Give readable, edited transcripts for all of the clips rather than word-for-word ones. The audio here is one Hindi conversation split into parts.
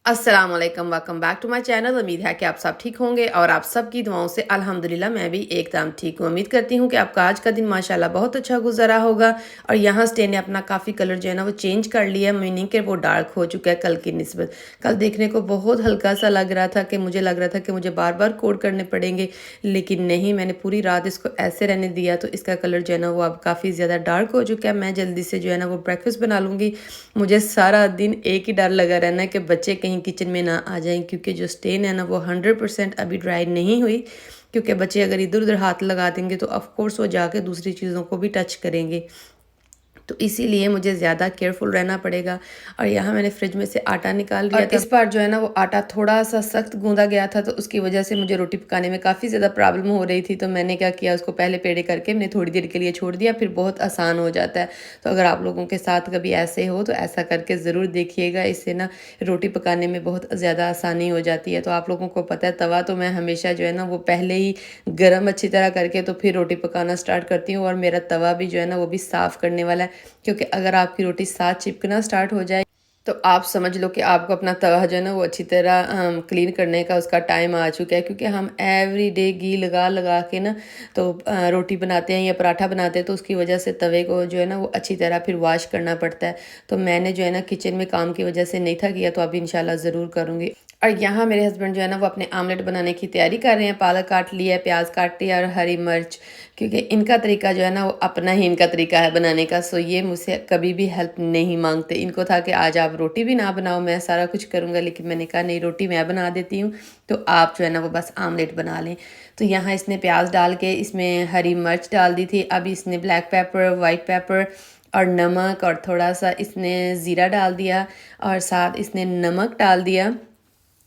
अस्सलाम वालेकुम, welcome back to my channel. उम्मीद है कि आप सब ठीक होंगे और आप सब की दुआओं से अल्हम्दुलिल्लाह मैं भी एकदम ठीक हूँ। उम्मीद करती हूँ कि आपका आज का दिन माशाल्लाह बहुत अच्छा गुजरा होगा। और यहाँ स्टे ने अपना काफ़ी कलर जो है ना वो चेंज कर लिया, मीनिंग के वो डार्क हो चुका है कल की निस्बत। कल देखने को बहुत हल्का सा लग रहा था कि मुझे लग रहा था कि मुझे बार बार कोड करने पड़ेंगे, लेकिन नहीं, मैंने पूरी रात इसको ऐसे रहने दिया तो इसका कलर जो है ना वो अब काफ़ी ज़्यादा डार्क हो चुका है। मैं जल्दी से जो है ना वो ब्रेकफास्ट बना लूँगी। मुझे सारा दिन एक ही डर लगा रहना है कि बच्चे कहीं किचन में ना आ जाएं, क्योंकि जो स्टेन है ना वो 100% अभी ड्राई नहीं हुई। क्योंकि बच्चे अगर इधर उधर हाथ लगा देंगे तो ऑफ कोर्स वो जाके दूसरी चीज़ों को भी टच करेंगे, तो इसीलिए मुझे ज़्यादा केयरफुल रहना पड़ेगा। और यहाँ मैंने फ्रिज में से आटा निकाल लिया था। इस बार जो है ना वो आटा थोड़ा सा सख्त गूंदा गया था, तो उसकी वजह से मुझे रोटी पकाने में काफ़ी ज़्यादा प्रॉब्लम हो रही थी। तो मैंने क्या किया, उसको पहले पेड़े करके मैंने थोड़ी देर के लिए छोड़ दिया, फिर बहुत आसान हो जाता है। तो अगर आप लोगों के साथ कभी ऐसे हो तो ऐसा करके ज़रूर देखिएगा, इससे ना रोटी पकाने में बहुत ज़्यादा आसानी हो जाती है। तो आप लोगों को पता है तवा तो मैं हमेशा जो है ना वो पहले ही गर्म अच्छी तरह करके तो फिर रोटी पकाना स्टार्ट करती हूँ। और मेरा तवा भी जो है ना वो भी साफ़ करने वाला है, क्योंकि अगर आपकी रोटी साथ चिपकना स्टार्ट हो जाए तो आप समझ लो कि आपको अपना तवा जो है ना वो अच्छी तरह क्लीन करने का उसका टाइम आ चुका है। क्योंकि हम एवरी डे घी लगा लगा के ना तो रोटी बनाते हैं या पराठा बनाते हैं, तो उसकी वजह से तवे को जो है ना वो अच्छी तरह फिर वॉश करना पड़ता है। तो मैंने जो है ना किचन में काम की वजह से नहीं था किया, तो अभी इंशाल्लाह ज़रूर करूँगी। और यहाँ मेरे हस्बैंड जो है ना वो अपने आमलेट बनाने की तैयारी कर रहे हैं। पालक काट लिया है, प्याज काट लिया और हरी मिर्च, क्योंकि इनका तरीका जो है ना वो अपना ही इनका तरीका है बनाने का। सो ये मुझसे कभी भी हेल्प नहीं मांगते। इनको था कि आज आप रोटी भी ना बनाओ, मैं सारा कुछ करूँगा, लेकिन मैंने कहा नहीं, रोटी मैं बना देती हूँ, तो आप जो है ना वो बस आमलेट बना लें। तो यहाँ इसने प्याज डाल के इसमें हरी मिर्च डाल दी थी। अब इसने ब्लैक पेपर, वाइट पेपर और नमक और थोड़ा सा इसने ज़ीरा डाल दिया और साथ इसने नमक डाल दिया।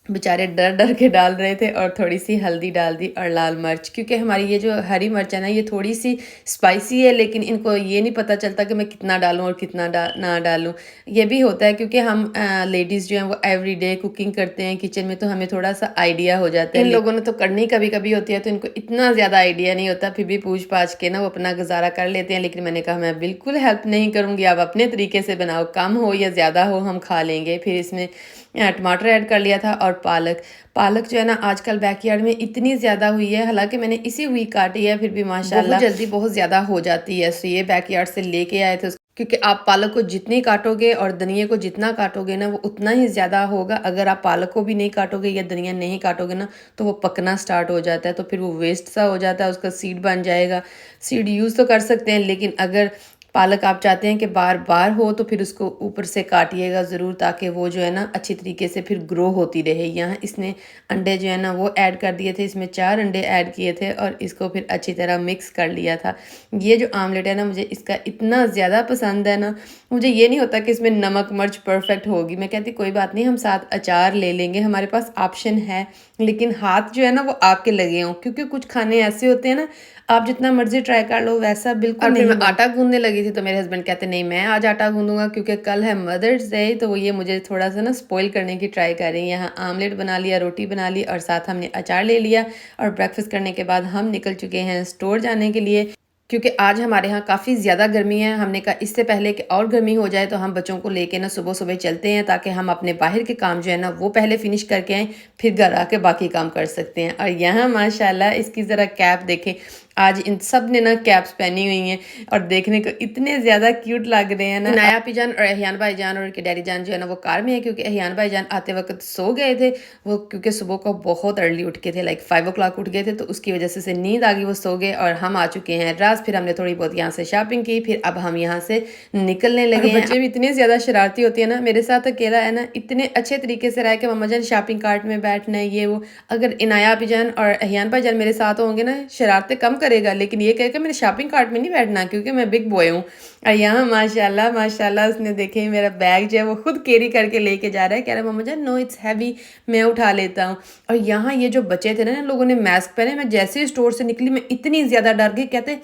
बेचारे डर डर के डाल रहे थे। और थोड़ी सी हल्दी डाल दी और लाल मिर्च, क्योंकि हमारी ये जो हरी मिर्च है ना ये थोड़ी सी स्पाइसी है, लेकिन इनको ये नहीं पता चलता कि मैं कितना डालूं और कितना ना डालूं। ये भी होता है क्योंकि हम लेडीज़ जो हैं वो एवरी डे कुकिंग करते हैं किचन में, तो हमें थोड़ा सा आइडिया हो जाता है। इन लोगों ने तो करनी कभी कभी होती है, तो इनको इतना ज़्यादा आइडिया नहीं होता, फिर भी पूछ पाछ के ना वो अपना गुजारा कर लेते हैं। लेकिन मैंने कहा मैं बिल्कुल हेल्प नहीं करूँगी, आप अपने तरीके से बनाओ, कम हो या ज़्यादा हो हम खा लेंगे। फिर इसमें टमाटर ऐड कर लिया था और पालक। पालक जो है ना आजकल बैकयार्ड में इतनी ज़्यादा हुई है, हालांकि मैंने इसी वीक काटी है, फिर भी माशाल्लाह बहुत जल्दी बहुत ज़्यादा हो जाती है। सो ये बैकयार्ड से लेके आए थे, क्योंकि आप पालक को जितनी काटोगे और धनिया को जितना काटोगे ना वो उतना ही ज़्यादा होगा। अगर आप पालक को भी नहीं काटोगे या धनिया नहीं काटोगे ना तो वो पकना स्टार्ट हो जाता है, तो फिर वो वेस्ट सा हो जाता है, उसका सीड बन जाएगा। सीड यूज़ तो कर सकते हैं, लेकिन अगर पालक आप चाहते हैं कि बार बार हो तो फिर उसको ऊपर से काटिएगा ज़रूर, ताकि वो जो है ना अच्छी तरीके से फिर ग्रो होती रहे। यहाँ इसने अंडे जो है ना वो ऐड कर दिए थे, इसमें 4 अंडे ऐड किए थे और इसको फिर अच्छी तरह मिक्स कर लिया था। ये जो आमलेट है ना मुझे इसका इतना ज़्यादा पसंद है ना, मुझे ये नहीं होता कि इसमें नमक मिर्च परफेक्ट होगी। मैं कहती कोई बात नहीं, हम साथ अचार ले लेंगे, हमारे पास ऑप्शन है, लेकिन हाथ जो है ना वो आपके लगे हों, क्योंकि कुछ खाने ऐसे होते हैं ना आप जितना मर्जी ट्राई कर लो वैसा बिल्कुल नहीं। फिर मैं आटा गूंदने लगी थी तो मेरे हस्बैंड कहते नहीं, मैं आज आटा गूंदूंगा क्योंकि कल है मदर्स डे, तो वो ये मुझे थोड़ा सा ना स्पॉइल करने की ट्राई कर रही हैं। यहाँ आमलेट बना लिया, रोटी बना ली और साथ हमने अचार ले लिया। और ब्रेकफास्ट करने के बाद हम निकल चुके हैं स्टोर जाने के लिए, क्योंकि आज हमारे यहाँ काफ़ी ज़्यादा गर्मी है। हमने कहा इससे पहले कि और गर्मी हो जाए तो हम बच्चों को लेके ना सुबह सुबह चलते हैं, ताकि हम अपने बाहर के काम जो है ना वो पहले फिनिश करके आएँ, फिर घर आके बाकी काम कर सकते हैं। और यहाँ माशाल्लाह इसकी ज़रा कैप देखें, आज इन सब ने ना कैप्स पहनी हुई हैं और देखने को इतने ज़्यादा क्यूट लग रहे हैं ना। नाया जान और एहयान भाईजान और उनके डैडी जान जो है ना वो कार में है, क्योंकि एहयान भाईजान आते वक्त सो गए थे वो, क्योंकि सुबह को बहुत अर्ली उठ के थे, लाइक 5 o'clock उठ गए थे, तो उसकी वजह से नींद आ गई, वो सो गए। और हम आ चुके हैं रात, फिर हमने थोड़ी बहुत यहाँ से शॉपिंग की, फिर अब हम यहाँ से निकलने लगे हैं। बच्चे भी इतने ज़्यादा शरारती होती है ना, मेरे साथ अकेला है ना इतने अच्छे तरीके से रहा है कि मम्मा जान शॉपिंग कार्ट में बैठना है ये वो। अगर इनाया जान और एहयान भाईजान मेरे साथ होंगे ना शरारतें कम करेगा, लेकिन ये कहेगा मेरे शॉपिंग कार्ट में नहीं बैठना क्योंकि मैं बिग बॉय हूँ। और यहाँ माशाल्लाह माशाल्लाह उसने देखे मेरा बैग जो है वो खुद कैरी करके लेके जा रहा है, कह रहा है मम्मा जान नो इट्स हैवी, मैं उठा लेता हूँ। और यहाँ ये जो बच्चे थे ना लोगों ने मास्क पहने, मैं जैसे ही स्टोर से निकली मैं इतनी ज़्यादा डर गई, कहते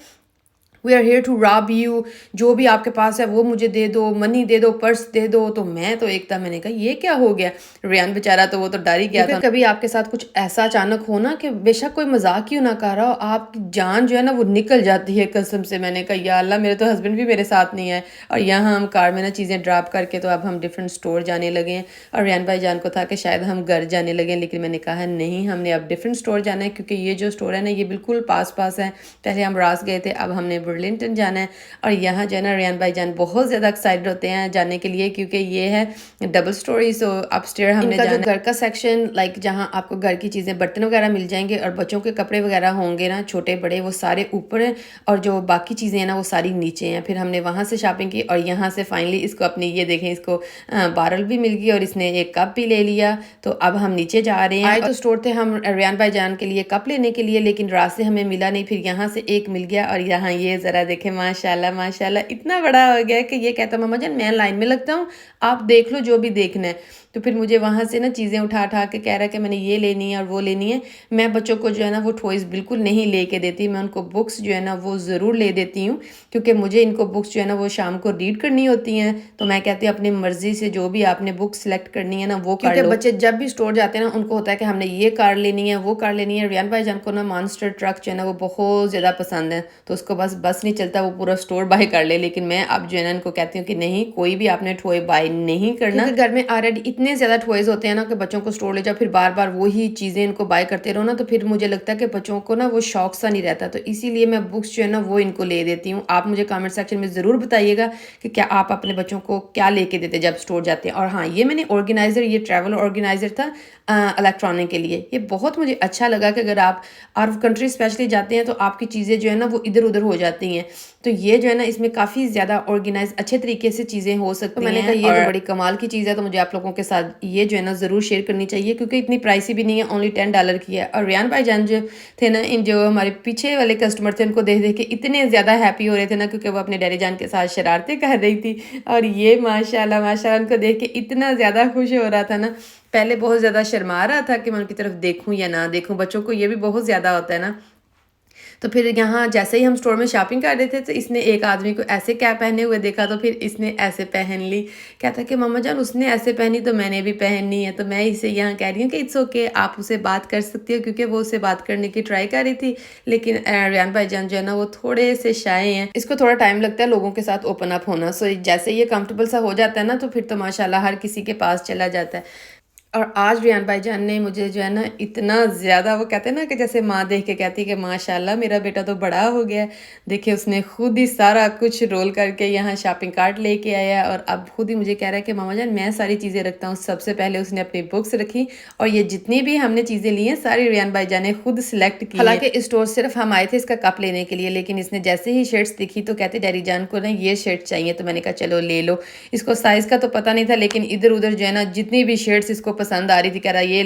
we are here to rob you, जो भी आपके पास है वो मुझे दे दो, मनी दे दो, पर्स दे दो। तो मैं तो एकदम मैंने कहा ये क्या हो गया। रेयान बेचारा तो वो तो डर ही गया था। कभी आपके साथ कुछ ऐसा अचानक हो ना कि बेशक कोई मजाक क्यों ना कर रहा हो, आपकी जान जो है ना वो निकल जाती है कसम से। मैंने कहा या अल्लाह, मेरे तो हस्बैंड भी मेरे साथ नहीं है और यहाँ हम कार में ना चीज़ें ड्रॉप करके तो अब हम डिफरेंट स्टोर जाने लगे हैं। और रेयान भाई जान को था कि शायद हम घर जाने लगे, लेकिन मैंने कहा नहीं, हमने अब डिफरेंट स्टोर जाना है क्योंकि ये जो स्टोर है ना ये बिल्कुल पास पास है। पहले हम रास गए थे, अब हमने बुर्लिंगटन जाना है। और यहाँ जो है ना रेयान भाई जान बहुत ज़्यादा एक्साइटेड होते हैं जाने के लिए क्योंकि ये है डबल स्टोरी। सो अपस्टेयर हमने जाना। घर का सेक्शन लाइक जहाँ आपको घर की चीज़ें, बर्तन वगैरह मिल जाएंगे और बच्चों के कपड़े वगैरह होंगे ना छोटे बड़े, वो सारे ऊपर हैं और जो बाकी चीज़ें हैं ना वो सारी नीचे हैं। फिर हमने वहाँ से शॉपिंग की और यहाँ से फाइनली इसको अपनी ये देखें, इसको बारल भी मिल गई और इसने एक कप भी ले लिया। तो अब हम नीचे जा रहे हैं। आए तो स्टोर थे हम रेयान भाई जान के लिए कप लेने के लिए, लेकिन रास्ते हमें मिला नहीं। फिर यहाँ से एक मिल गया और यहाँ ये ज़रा देखें, माशाल्लाह माशाल्लाह इतना बड़ा हो गया कि ये कहता मामा जान मैं लाइन में लगता हूँ, आप देख लो जो भी देखना है। तो फिर मुझे वहाँ से ना चीज़ें उठा उठा के कह रहा है कि मैंने ये लेनी है और वो लेनी है। मैं बच्चों को जो है ना वो टॉयज़ बिल्कुल नहीं लेके देती, मैं उनको बुक्स जो है ना वो ज़रूर ले देती हूँ क्योंकि मुझे इनको बुक्स जो है ना वो शाम को रीड करनी होती हैं। तो मैं कहती हूँ अपनी मर्ज़ी से जो भी आपने बुक सेलेक्ट करनी है ना वो कर लो। क्योंकि बच्चे जब भी स्टोर जाते हैं ना उनको होता है कि हमने ये कार लेनी है, वो कार लेनी है। रेयान भाई जान को ना मॉन्स्टर ट्रक जो है ना वो बहुत ज़्यादा पसंद है, तो उसको बस नहीं चलता वो पूरा स्टोर बाय कर ले। लेकिन मैं अब जो है ना इनको कहती हूँ कि नहीं, कोई भी आपने टॉय बाय नहीं करना। घर में ऑलरेडी इतने ज़्यादा टॉयज़ होते हैं ना कि बच्चों को स्टोर ले जाओ, फिर बार बार वही चीज़ें इनको बाय करते रहो ना, तो फिर मुझे लगता है कि बच्चों को ना वो शौक सा नहीं रहता। तो इसीलिए मैं बुक्स जो है ना वो इनको ले देती हूँ। आप मुझे कमेंट सेक्शन में ज़रूर बताइएगा कि क्या आप अपने बच्चों को क्या लेके देते जब स्टोर जाते हैं। और हाँ, ये मैंने ऑर्गेनाइज़र, ये ट्रैवल ऑर्गेनाइज़र था इलेक्ट्रॉनिक के लिए, ये बहुत मुझे अच्छा लगा कि अगर आप आउट ऑफ कंट्री स्पेशली जाते हैं तो आपकी चीज़ें जो है ना वो इधर उधर हो जाती हैं। तो ये जो है ना इसमें काफ़ी ज़्यादा ऑर्गेनाइज अच्छे तरीके से चीज़ें हो सकती हैं। तो मैंने कहा ये तो बड़ी कमाल की चीज़ है, तो मुझे आप लोगों के साथ ये जो है ना ज़रूर शेयर करनी चाहिए क्योंकि इतनी प्राइसी भी नहीं है, ओनली $10 की है। और रेयान भाईजान जो थे ना, इन जो हमारे पीछे वाले कस्टमर थे, उनको देख देख के इतने ज़्यादा हैप्पी हो रहे थे ना क्योंकि वो अपने डैडी जान के साथ शरारतें कर रही थी। और ये माशाल्लाह माशाल्लाह उनको देख के इतना ज़्यादा खुश हो रहा था ना। पहले बहुत ज़्यादा शर्मा रहा था कि मैं उनकी तरफ देखूं या ना देखूं, बच्चों को ये भी बहुत ज़्यादा होता है ना। तो फिर यहाँ जैसे ही हम स्टोर में शॉपिंग कर रहे थे तो इसने एक आदमी को ऐसे कैप पहने हुए देखा, तो फिर इसने ऐसे पहन ली। कहता कि मामा जान उसने ऐसे पहनी तो मैंने भी पहननी है। तो मैं इसे यहाँ कह रही हूँ कि इट्स ओके, आप उसे बात कर सकती हो क्योंकि वो उसे बात करने की ट्राई कर रही थी। लेकिन रेयान भाईजान जो है ना वो थोड़े से शाय हैं, इसको थोड़ा टाइम लगता है लोगों के साथ ओपन अप होना। सो जैसे ये कंफर्टेबल सा हो जाता है ना तो फिर तो माशाल्लाह हर किसी के पास चला जाता है। और आज रेयान भाईजान ने मुझे जो है ना इतना ज़्यादा, वो कहते हैं ना कि जैसे माँ देख के कहती है कि माशाल्लाह मेरा बेटा तो बड़ा हो गया। देखिए उसने खुद ही सारा कुछ रोल करके यहाँ शॉपिंग कार्ट लेके आया और अब खुद ही मुझे कह रहा है कि मामा जान मैं सारी चीज़ें रखता हूँ। सबसे पहले उसने अपनी बुक्स रखी और ये जितनी भी हमने चीज़ें ली हैं सारी रेयान भाईजान ने खुद सिलेक्ट की। हालांकि स्टोर सिर्फ हम आए थे इसका कप लेने के लिए, लेकिन इसने जैसे ही शर्ट्स दिखी तो कहते डैडी जान को ना ये शर्ट चाहिए। तो मैंने कहा चलो ले लो। इसको साइज़ का तो पता नहीं था, लेकिन इधर उधर जो है ना जितनी भी शर्ट्स इसको पसंद आ रही थी, कह रहा ये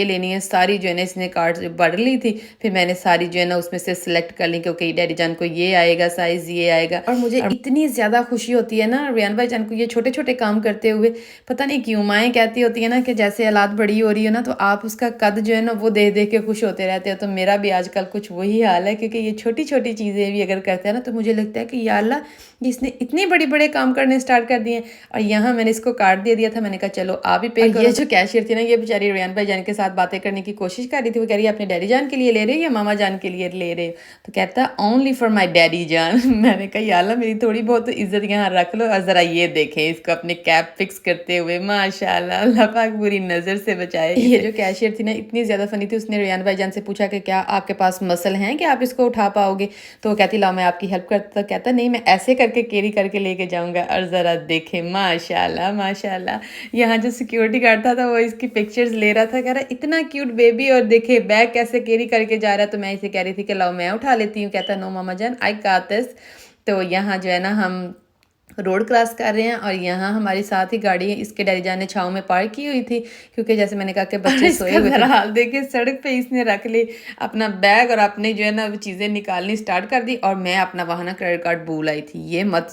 लेनी है, सारी जो है ना इसने कार्ट बढ़ ली थी। फिर मैंने सारी जो है ना उसमें से सिलेक्ट कर ली क्योंकि डैडी जान को ये आएगा साइज, ये आएगा। और मुझे इतनी ज़्यादा खुशी होती है ना रेयान भाई जान को ये छोटे छोटे काम करते हुए। पता नहीं क्यों माएँ कहती होती है ना कि जैसे औलाद बड़ी हो रही है ना तो आप उसका कद जो है ना वो देख देख के खुश होते रहते हो। तो मेरा भी आजकल कुछ वही हाल है क्योंकि ये छोटी छोटी चीज़ें भी अगर करते हैं ना तो मुझे लगता है कि या अल्लाह इसने इतने बड़े बड़े काम करने स्टार्ट कर दिए। और यहाँ मैंने इसको कार्ड दे दिया था, मैंने कहा चलो आप ही पे करो। ये जो कैशियर थी ना ये बेचारी रेयान भाई जान के साथ बातें करने की कोशिश कर रही थी। वो कह रही है अपने डैडी जान के लिए ले रहे हो या मामा जान के लिए ले रहे हो? तो कहता ओनली फॉर माई डैडी जान। मैंने कहा या अल्लाह मेरी थोड़ी बहुत इज्जत यहाँ रख लो। और ज़रा ये देखें इसको अपने कैप फिक्स करते हुए, माशाल्लाह अल्लाह पाक बुरी नज़र से बचाए। ये जो कैशियर थी ना इतनी ज़्यादा फनी थी। उसने रेयान भाई जान से पूछा कि क्या आपके पास मसल हैं कि आप इसको उठा पाओगे? तो वो कहती ला मैं आपकी हेल्प करता। कहता नहीं मैं ऐसे करके कैरी करके लेके जाऊँगा। और ज़रा देखें माशाल्लाह माशाल्लाह, यहाँ जो सिक्योरिटी गार्ड था वो इसकी पिक्चर्स ले रहा था, कह रहा इतना क्यूट बेबी और देखे बैग कैसे कैरी करके जा रहा है। तो मैं इसे कह रही थी कि लाओ मैं उठा लेती हूँ। कहता नो मामा जान आई गॉट दिस। तो यहाँ जो है ना हम रोड क्रॉस कर रहे हैं और यहाँ हमारे साथ ही गाड़ी इसके डैडी जान ने छाँव में पार्क की हुई थी क्योंकि जैसे मैंने कहा कि बच्चे सोए हुए थे। हाल देखे सड़क पे इसने रख ली अपना बैग और अपने जो है ना चीज़ें निकालनी स्टार्ट कर दी और मैं अपना वहाँ ना क्रेडिट कार्ड भूल आई थी। ये मत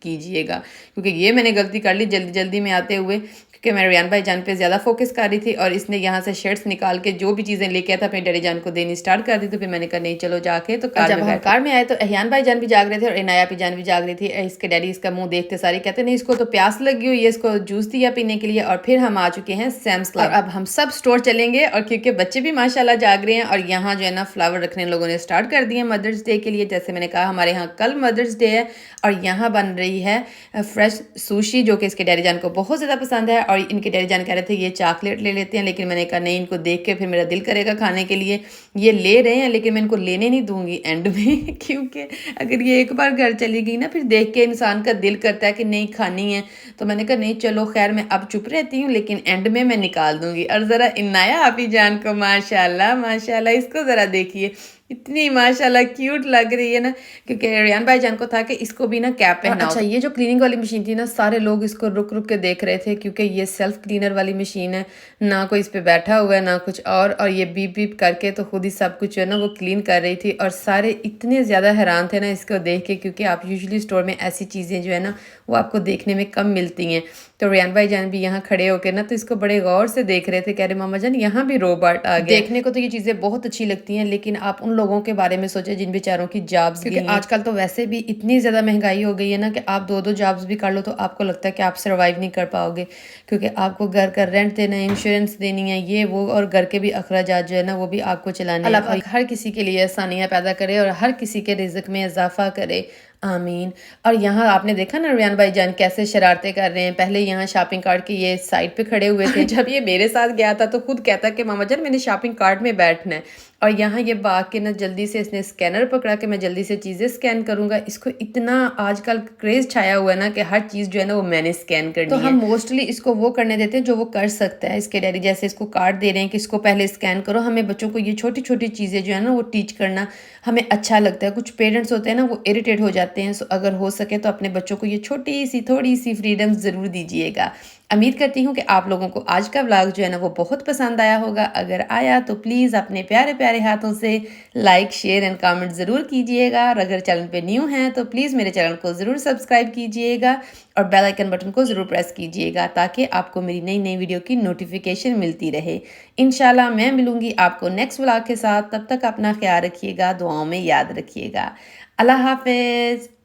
कीजिएगा क्योंकि ये मैंने गलती कर ली जल्दी जल्दी में आते हुए, क्योंकि मैं रेयान भाईजान पे ज़्यादा फोकस कर रही थी और इसने यहाँ से शर्ट्स निकाल के जो भी चीज़ें लेके आया था अपने डैडी जान को देनी स्टार्ट कर दी। तो फिर मैंने कहा नहीं चलो जाके तो कार जब हम कार में आए तो एहयान भाईजान भी जाग रहे थे और इनाया जान भी जाग रही थी। इसके डैडी इसका मुंह देखते सारे कहते नहीं इसको तो प्यास लगी हुई है, इसको जूस दिया पीने के लिए। और फिर हम आ चुके हैं सैम्स क्लब। अब हम सब स्टोर चलेंगे और क्योंकि बच्चे भी माशाल्लाह जाग रहे हैं और यहाँ जो है ना फ्लावर रखने लोगों ने स्टार्ट कर दिए मदर्स डे के लिए। जैसे मैंने कहा हमारे यहाँ कल मदर्स डे है और यहाँ बन रही है फ्रेश सुशी जो कि इसके डैडी जान को बहुत ज़्यादा पसंद है। और इनके डैडी जान कह रहे थे ये चॉकलेट ले लेते हैं, लेकिन मैंने कहा नहीं इनको देख के फिर मेरा दिल करेगा खाने के लिए। ये ले रहे हैं लेकिन मैं इनको लेने नहीं दूंगी एंड में क्योंकि अगर ये एक बार घर चली गई ना फिर देख के इंसान का दिल करता है कि नहीं खानी है। तो मैंने कहा नहीं चलो खैर मैं अब चुप रहती हूँ लेकिन एंड में मैं निकाल दूंगी। और ज़रा इनाया आपी जान को माशाल्लाह माशाल्लाह इसको ज़रा देखिए इतनी माशाल्लाह क्यूट लग रही है ना, क्योंकि रेयान भाईजान को था कि इसको भी ना कैप पहनाओ। अच्छा ये जो क्लीनिंग वाली मशीन थी ना सारे लोग इसको रुक रुक के देख रहे थे क्योंकि ये सेल्फ क्लीनर वाली मशीन है, ना कोई इस पे बैठा हुआ है ना कुछ और ये बीप बीप करके तो खुद ही सब कुछ जो है ना वो क्लीन कर रही थी। और सारे इतने ज़्यादा हैरान थे ना इसको देख के, क्योंकि आप यूजुअली स्टोर में ऐसी चीज़ें जो है ना वो आपको देखने में कम मिलती हैं। तो रेयान भाईजान भी यहाँ खड़े होकर ना तो इसको बड़े गौर से देख रहे थे, कह रहे मामा जान यहाँ भी रोबोट आ गया। देखने को तो ये चीज़ें बहुत अच्छी लगती हैं लेकिन आप उन लोगों के बारे में सोचे जिन बेचारों की जॉब्स, क्योंकि आजकल तो वैसे भी इतनी ज़्यादा महंगाई हो गई है ना कि आप दो दो जॉब्स भी कर लो तो आपको लगता है कि आप सर्वाइव नहीं कर पाओगे, क्योंकि आपको घर का रेंट देना है, इंश्योरेंस देनी है, ये वो, और घर के भी अखराजात जो है ना वो भी आपको चलाने हैं। अल्लाह हर किसी के लिए आसानियाँ पैदा करे और हर किसी के रिज़्क में इजाफा करे, आमीन। और यहाँ आपने देखा ना रेयान भाईजान कैसे शरारतें कर रहे हैं। पहले यहाँ शॉपिंग कार्ट के ये साइड पे खड़े हुए थे जब ये मेरे साथ गया था तो खुद कहता कि मामा जान मैंने शॉपिंग कार्ट में बैठना है। और यहाँ ये भाग के ना जल्दी से इसने स्कैनर पकड़ा कि मैं जल्दी से चीज़ें स्कैन करूँगा। इसको इतना आजकल क्रेज़ छाया हुआ है ना कि हर चीज़ जो है ना वो मैंने स्कैन करनी है। तो हम मोस्टली इसको वो करने देते हैं जो वो कर सकता है। इसके डैडी जैसे इसको कार्ड दे रहे हैं कि इसको पहले स्कैन करो। हमें बच्चों को ये छोटी छोटी चीज़ें जो है ना वो टीच करना हमें अच्छा लगता है। कुछ पेरेंट्स होते हैं ना वो इरिटेट हो जाते हैं। सो अगर हो सके तो अपने बच्चों को ये छोटी सी थोड़ी सी फ्रीडम ज़रूर दीजिएगा। उम्मीद करती हूँ कि आप लोगों को आज का व्लॉग जो है ना वो बहुत पसंद आया होगा। अगर आया तो प्लीज़ अपने प्यारे प्यारे हाथों से लाइक शेयर एंड कमेंट ज़रूर कीजिएगा। और अगर चैनल पे न्यू हैं तो प्लीज़ मेरे चैनल को ज़रूर सब्सक्राइब कीजिएगा और बेल आइकन बटन को ज़रूर प्रेस कीजिएगा ताकि आपको मेरी नई नई वीडियो की नोटिफिकेशन मिलती रहे। इंशाल्लाह मैं मिलूँगी आपको नेक्स्ट व्लॉग के साथ। तब तक अपना ख्याल रखिएगा, दुआओं में याद रखिएगा। अल्लाह हाफिज़।